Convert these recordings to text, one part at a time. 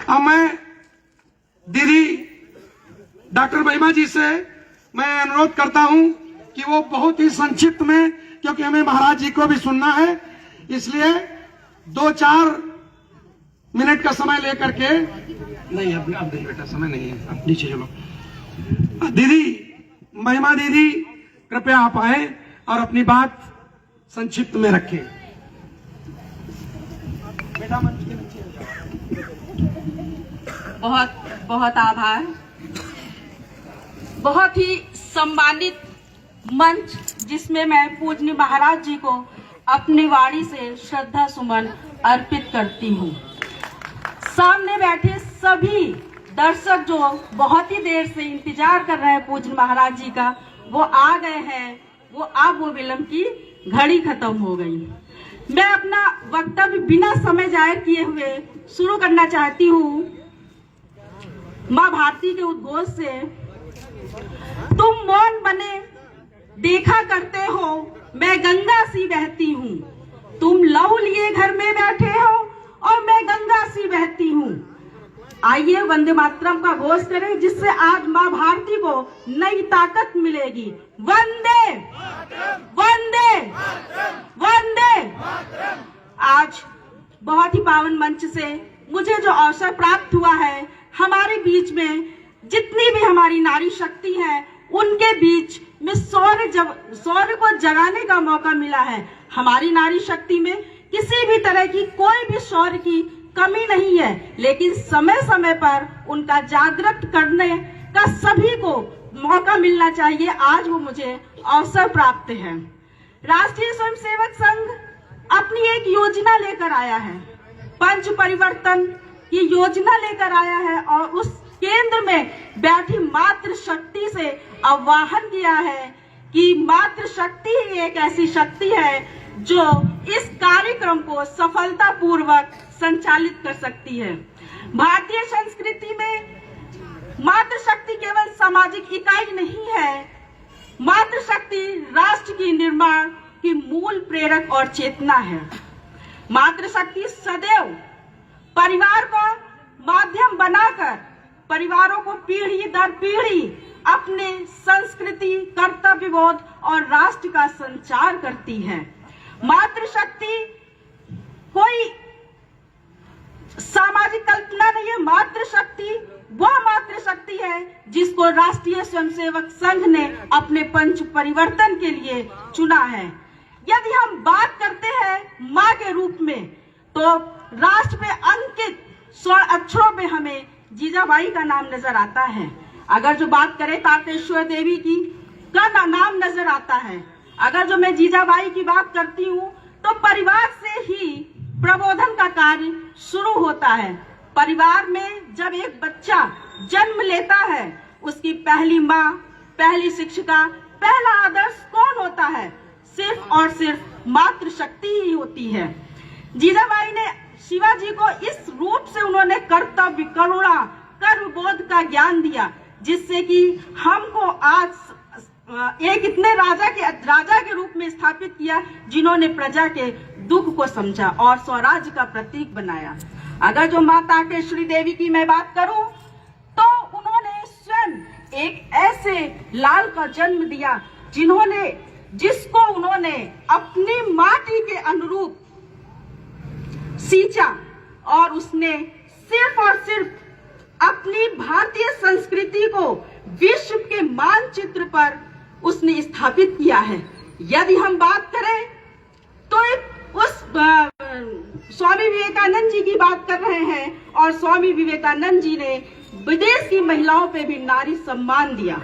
अब मैं दीदी डॉक्टर महिमा जी से मैं अनुरोध करता हूं कि वो बहुत ही संक्षिप्त में, क्योंकि हमें महाराज जी को भी सुनना है, इसलिए 2-4 मिनट का समय लेकर के। नहीं अब नहीं बेटा, समय नहीं है, आप नीचे चलो। दीदी महिमा दीदी कृपया आप आए और अपनी बात संक्षिप्त में रखें। बेटा मंच के नीचे बहुत बहुत आभार। बहुत ही सम्मानित मंच जिसमें मैं पूज्य महाराज जी को अपनी वाणी से श्रद्धा सुमन अर्पित करती हूँ। सामने बैठे सभी दर्शक जो बहुत ही देर से इंतजार कर रहे हैं पूज्य महाराज जी का, वो आ गए हैं। वो अब वो विलंब की घड़ी खत्म हो गई। मैं अपना वक्तव्य बिना समय जाहिर किए हुए शुरू करना चाहती हूँ माँ भारती के उद्घोष से। तुम मौन बने देखा करते हो, मैं गंगा सी बहती हूँ। तुम लहू लिए घर में बैठे हो और मैं गंगा सी बहती हूँ। आइए वंदे मातरम का घोष करें, जिससे आज माँ भारती को नई ताकत मिलेगी। वंदे वंदे वंदे। आज बहुत ही पावन मंच से मुझे जो अवसर प्राप्त हुआ है, हमारे बीच में जितनी भी हमारी नारी शक्ति है, उनके बीच में शौर्य को जगाने का मौका मिला है। हमारी नारी शक्ति में किसी भी तरह की कोई भी शौर्य की कमी नहीं है, लेकिन समय समय पर उनका जागृत करने का सभी को मौका मिलना चाहिए। आज वो मुझे अवसर प्राप्त है। राष्ट्रीय स्वयंसेवक संघ अपनी एक योजना लेकर आया है, पंच परिवर्तन की योजना लेकर आया है, और उस केंद्र में बैठी मातृ शक्ति से आह्वान किया है कि मातृ शक्ति ही एक ऐसी शक्ति है जो इस कार्यक्रम को सफलता पूर्वक संचालित कर सकती है। भारतीय संस्कृति में मातृ शक्ति केवल सामाजिक इकाई नहीं है, मातृ शक्ति राष्ट्र की निर्माण की मूल प्रेरक और चेतना है। मातृ शक्ति सदैव परिवार को माध्यम बनाकर परिवारों को पीढ़ी दर पीढ़ी अपने संस्कृति, कर्तव्य बोध और राष्ट्र का संचार करती है। मातृशक्ति कोई सामाजिक कल्पना नहीं है। मातृशक्ति वह मातृशक्ति है जिसको राष्ट्रीय स्वयंसेवक संघ ने अपने पंच परिवर्तन के लिए चुना है। यदि हम बात करते हैं माँ के रूप में, तो राष्ट्र में अंकित स्वर्ण अक्षरों में हमें जीजाबाई का नाम नजर आता है। अगर जो बात करें तारकेश्वर देवी की का नाम नजर आता है। अगर जो मैं जीजाबाई की बात करती हूँ, तो परिवार से ही प्रबोधन का कार्य शुरू होता है। परिवार में जब एक बच्चा जन्म लेता है, उसकी पहली माँ, पहली शिक्षिका, पहला आदर्श कौन होता है? सिर्फ और सिर्फ मातृशक्ति ही होती है। जीजाबाई ने शिवाजी को इस रूप से उन्होंने कर्तव्य, करुणा, कर्मबोध का ज्ञान दिया, जिससे कि हमको आज एक इतने राजा के रूप में स्थापित किया, जिन्होंने प्रजा के दुख को समझा और स्वराज्य का प्रतीक बनाया। अगर जो माता केशरी देवी की मैं बात करूं, तो उन्होंने स्वयं एक ऐसे लाल का जन्म दिया जिसको उन्होंने अपनी माटी के अनुरूप सींचा, और उसने सिर्फ और सिर्फ अपनी भारतीय संस्कृति को विश्व के मानचित्र पर उसने स्थापित किया है। यदि हम बात करें तो उस स्वामी विवेकानंद जी की बात कर रहे हैं, और स्वामी विवेकानंद जी ने विदेश की महिलाओं पे भी नारी सम्मान दिया,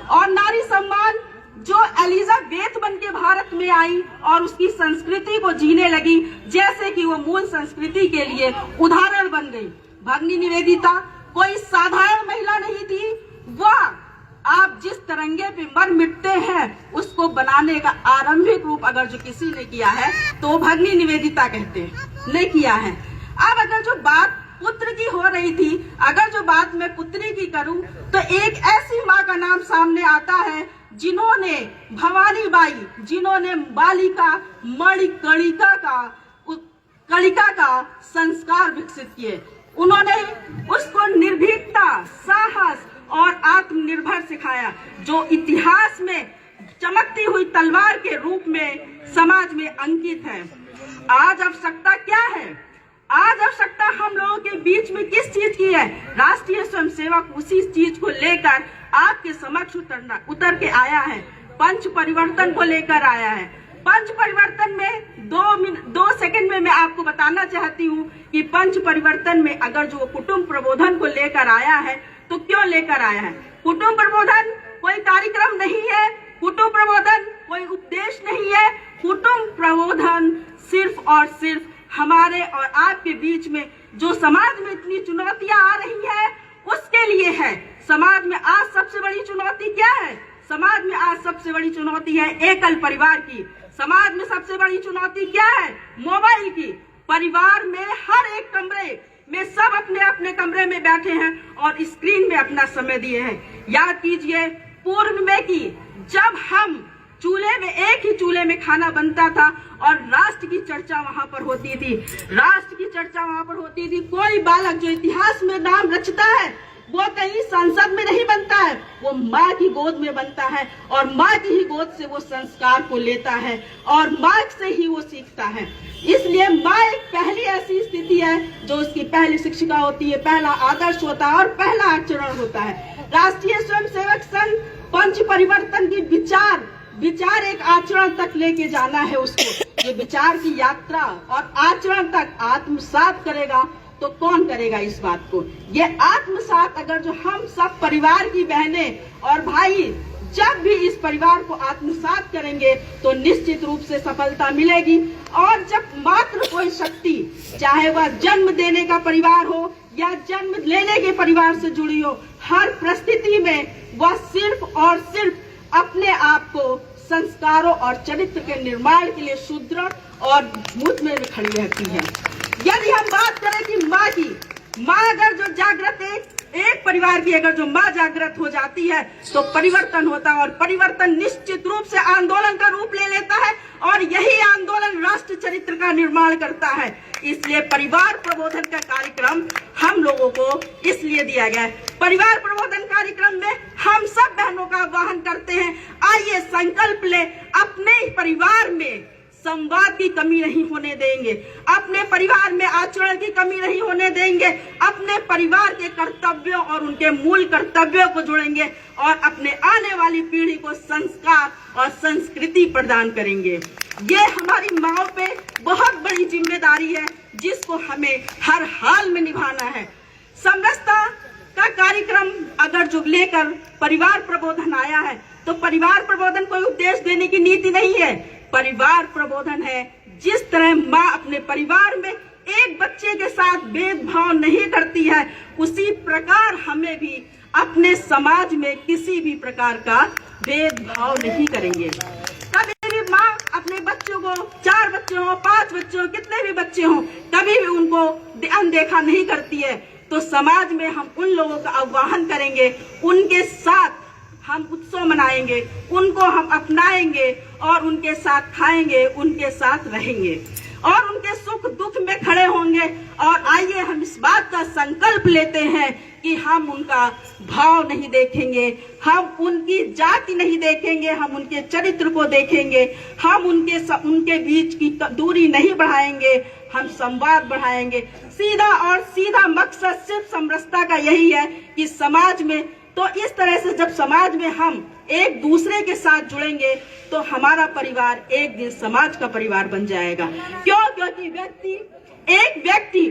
और नारी सम्मान जो एलिजाबेथ बन के भारत में आई और उसकी संस्कृति को जीने लगी, जैसे कि वो मूल संस्कृति के लिए उदाहरण बन गई। भगिनी निवेदिता कोई साधारण महिला नहीं थी। वह आप जिस तिरंगे पे मर मिटते हैं, उसको बनाने का आरंभिक रूप अगर जो किसी ने किया है, तो भगिनी निवेदिता कहते हैं, ने किया है। अब अगर जो बात पुत्र की हो रही थी, अगर जो बात मैं पुत्री की करूं, तो एक ऐसी माँ का नाम सामने आता है जिन्होंने भवानी बाई, जिन्होंने बालिका कणिका का संस्कार विकसित किए। उन्होंने जो इतिहास में चमकती हुई तलवार के रूप में समाज में अंकित है। आज आवश्यकता क्या है? आज आवश्यकता हम लोगों के बीच में किस चीज की है? राष्ट्रीय स्वयंसेवक उसी चीज को लेकर आपके समक्ष उतर के आया है। पंच परिवर्तन को लेकर आया है। पंच परिवर्तन में 2 सेकंड में मैं आपको बताना चाहती हूँ कि पंच परिवर्तन में अगर जो कुटुंब प्रबोधन को लेकर आया है तो क्यों लेकर आया है? कुटुंब प्रबोधन कोई कार्यक्रम नहीं है, कुटुंब प्रबोधन कोई उपदेश नहीं है। कुटुंब प्रबोधन सिर्फ और सिर्फ हमारे और आपके बीच में जो समाज में इतनी चुनौतियां आ रही है उसके लिए है। समाज में आज सबसे बड़ी चुनौती क्या है? समाज में आज सबसे बड़ी चुनौती है एकल परिवार की। समाज में सबसे बड़ी चुनौती क्या है? मोबाइल की। परिवार में हर एक कमरे में सब अपने अपने कमरे में बैठे हैं और स्क्रीन में अपना समय दिए हैं। याद कीजिए पूर्व में कि जब हम चूल्हे में, एक ही चूल्हे में खाना बनता था और राष्ट्र की चर्चा वहां पर होती थी। राष्ट्र की चर्चा वहां पर होती थी। कोई बालक जो इतिहास में नाम रचता है वो कहीं संसद में नहीं बनता है, वो माँ की गोद में बनता है और माँ की ही गोद से वो संस्कार को लेता है और माँ से ही वो सीखता है। इसलिए माँ एक पहली ऐसी स्थिति है जो उसकी पहली शिक्षिका होती है, पहला आदर्श होता है और पहला आचरण होता है। राष्ट्रीय स्वयंसेवक संघ पंच परिवर्तन की विचार एक आचरण तक लेके जाना है उसको। ये विचार की यात्रा और आचरण तक आत्मसात करेगा तो कौन करेगा इस बात को? ये आत्मसात अगर जो हम सब परिवार की बहनें और भाई जब भी इस परिवार को आत्मसात करेंगे तो निश्चित रूप से सफलता मिलेगी। और जब मात्र कोई शक्ति, चाहे वह जन्म देने का परिवार हो या जन्म लेने के परिवार से जुड़ी हो, हर परिस्थिति में वह सिर्फ और सिर्फ अपने आप को संस्कारों और चरित्र के निर्माण के लिए सुदृढ़ और मुझ में खड़ी रहती है। यदि हम बात करें कि माँ की, माँ अगर जो जागृत एक परिवार की अगर जो माँ जागृत हो जाती है तो परिवर्तन होता है और परिवर्तन निश्चित रूप से आंदोलन का रूप ले लेता है और यही आंदोलन राष्ट्र चरित्र का निर्माण करता है। इसलिए परिवार प्रबोधन का कार्यक्रम हम लोगों को इसलिए दिया गया है। परिवार प्रबोधन कार्यक्रम में हम सब बहनों का आह्वान करते हैं, आइए संकल्प ले, अपने परिवार में संवाद की कमी नहीं होने देंगे, अपने परिवार में आचरण की कमी नहीं होने देंगे, अपने परिवार के कर्तव्यों और उनके मूल कर्तव्यों को जोड़ेंगे और अपने आने वाली पीढ़ी को संस्कार और संस्कृति प्रदान करेंगे। ये हमारी माँओं पे बहुत बड़ी जिम्मेदारी है जिसको हमें हर हाल में निभाना है। समरसता का कार्यक्रम अगर जो लेकर परिवार प्रबोधन आया है तो परिवार प्रबोधन कोई उपदेश देने की नीति नहीं है। परिवार प्रबोधन है जिस तरह माँ अपने परिवार में एक बच्चे के साथ भेदभाव नहीं करती है, उसी प्रकार हमें भी अपने समाज में किसी भी प्रकार का भेदभाव नहीं करेंगे। कभी भी माँ अपने बच्चों को, 4 बच्चे हो, 5 बच्चे हो, कितने भी बच्चे हो, कभी भी उनको अनदेखा नहीं करती है। तो समाज में हम उन लोगों का आह्वान करेंगे, उनके साथ हम उत्सव मनाएंगे, उनको हम अपनाएंगे और उनके साथ खाएंगे, उनके साथ रहेंगे और उनके सुख दुख में खड़े होंगे। और आइए हम इस बात का संकल्प लेते हैं कि हम उनका भाव नहीं देखेंगे, हम उनकी जाति नहीं देखेंगे, हम उनके चरित्र को देखेंगे, हम उनके बीच की दूरी नहीं बढ़ाएंगे, हम संवाद बढ़ाएंगे। सीधा और सीधा मकसद सिर्फ समरसता का यही है कि समाज में, तो इस तरह से जब समाज में हम एक दूसरे के साथ जुड़ेंगे तो हमारा परिवार एक दिन समाज का परिवार बन जाएगा। क्यों? क्योंकि एक व्यक्ति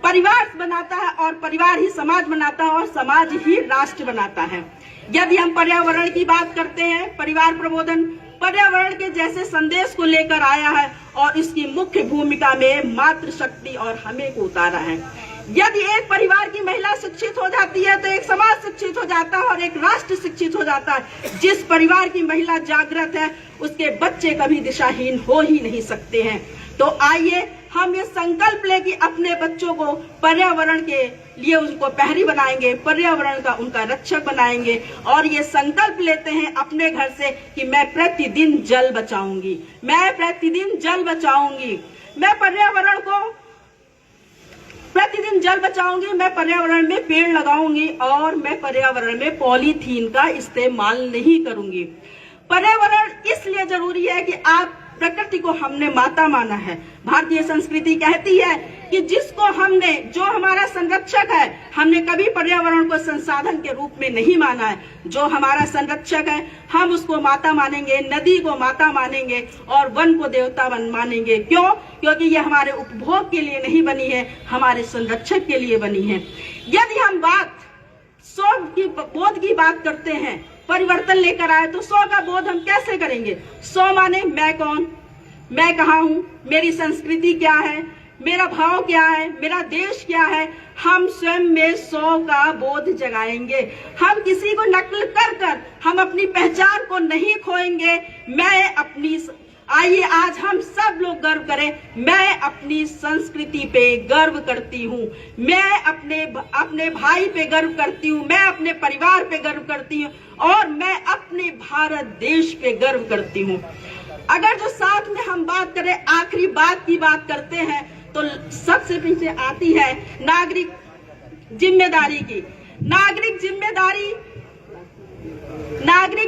परिवार बनाता है और परिवार ही समाज बनाता है और समाज ही राष्ट्र बनाता है। यदि हम पर्यावरण की बात करते हैं, परिवार प्रबोधन पर्यावरण के जैसे संदेश को लेकर आया है और इसकी मुख्य भूमिका में मातृशक्ति और हमें को उतारा है। यदि एक परिवार की महिला शिक्षित हो जाती है तो एक समाज शिक्षित हो जाता है और एक राष्ट्र शिक्षित हो जाता है। जिस परिवार की महिला जागृत है उसके बच्चे कभी दिशाहीन हो ही नहीं सकते हैं। तो आइए हम ये संकल्प ले कि अपने बच्चों को पर्यावरण के लिए उनको प्रहरी बनाएंगे, पर्यावरण का उनका रक्षक बनाएंगे और ये संकल्प लेते हैं अपने घर से कि मैं प्रतिदिन जल बचाऊंगी, मैं प्रतिदिन जल बचाऊंगी, मैं पर्यावरण को प्रतिदिन जल बचाऊंगी, मैं पर्यावरण में पेड़ लगाऊंगी और मैं पर्यावरण में पॉलीथीन का इस्तेमाल नहीं करूंगी। पर्यावरण इसलिए जरूरी है कि आप प्रकृति को हमने माता माना है। भारतीय संस्कृति कहती है कि जिसको हमने, जो हमारा संरक्षक है, हमने कभी पर्यावरण को संसाधन के रूप में नहीं माना है। जो हमारा संरक्षक है हम उसको माता मानेंगे, नदी को माता मानेंगे और वन को देवता मानेंगे। क्यों? क्योंकि ये हमारे उपभोग के लिए नहीं बनी है, हमारे संरक्षक के लिए बनी है। यदि हम बात 100 की बोध की बात करते हैं, परिवर्तन लेकर आए, तो 100 का बोध हम कैसे करेंगे? 100 माने मैं कौन, मैं कहाँ हूँ, मेरी संस्कृति क्या है, मेरा भाव क्या है, मेरा देश क्या है। हम स्वयं में 100 का बोध जगाएंगे। हम किसी को नकल कर कर हम अपनी पहचान को नहीं खोएंगे। मैं अपनी, आइए आज हम सब लोग गर्व करें, मैं अपनी संस्कृति पे गर्व करती हूँ, मैं अपने भाई पे गर्व करती हूँ, मैं अपने परिवार पे गर्व करती हूँ और मैं अपने भारत देश पे गर्व करती हूँ। अगर जो साथ में हम बात करें, आखिरी बात की बात करते हैं, तो सबसे पीछे आती है नागरिक जिम्मेदारी की। नागरिक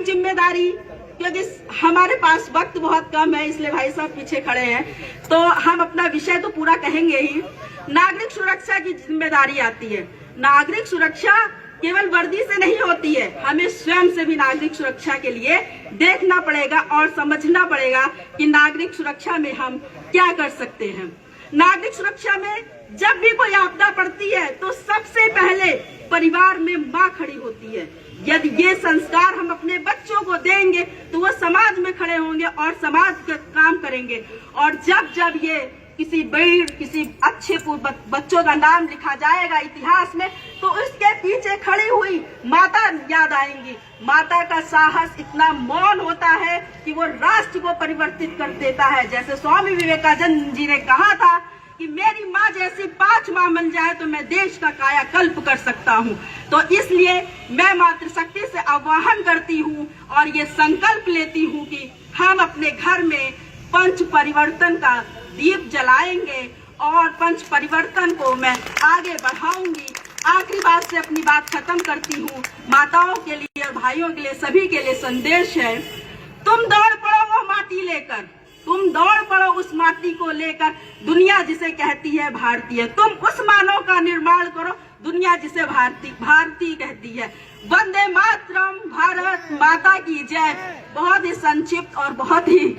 जिम्मेदारी क्योंकि हमारे पास वक्त बहुत कम है, इसलिए भाई साहब पीछे खड़े हैं, तो हम अपना विषय तो पूरा कहेंगे ही। नागरिक सुरक्षा की जिम्मेदारी आती है। नागरिक सुरक्षा केवल वर्दी से नहीं होती है, हमें स्वयं से भी नागरिक सुरक्षा के लिए देखना पड़ेगा और समझना पड़ेगा कि नागरिक सुरक्षा में हम क्या कर सकते हैं। नागरिक सुरक्षा में जब भी कोई आपदा पड़ती है तो सबसे पहले परिवार में माँ खड़ी होती है। यदि ये संस्कार हम अपने बच्चों को देंगे तो वो समाज में खड़े होंगे और समाज का काम करेंगे। और जब ये किसी अच्छे बच्चों का नाम लिखा जाएगा इतिहास में, तो उसके पीछे खड़ी हुई माता याद आएंगी। माता का साहस इतना मौन होता है कि वो राष्ट्र को परिवर्तित कर देता है। जैसे स्वामी विवेकानंद जी ने कहा था कि मेरी माँ जैसी 5 माँ बन जाए तो मैं देश का कायाकल्प कर सकता हूँ। तो इसलिए मैं मातृशक्ति से आह्वान करती हूँ और ये संकल्प लेती हूँ कि हम अपने घर में पंच परिवर्तन का दीप जलाएंगे और पंच परिवर्तन को मैं आगे बढ़ाऊंगी। आखिरी बात से अपनी बात खत्म करती हूँ। माताओं के लिए और भाइयों के लिए, सभी के लिए संदेश है, तुम दौड़ पड़ो वो माटी लेकर, तुम दौड़ पड़ो उस माटी को लेकर, दुनिया जिसे कहती है भारतीय। तुम उस मानव का निर्माण करो, दुनिया जिसे भारतीय कहती है। वंदे मातरम, भारत माता की जय। बहुत ही संक्षिप्त और बहुत ही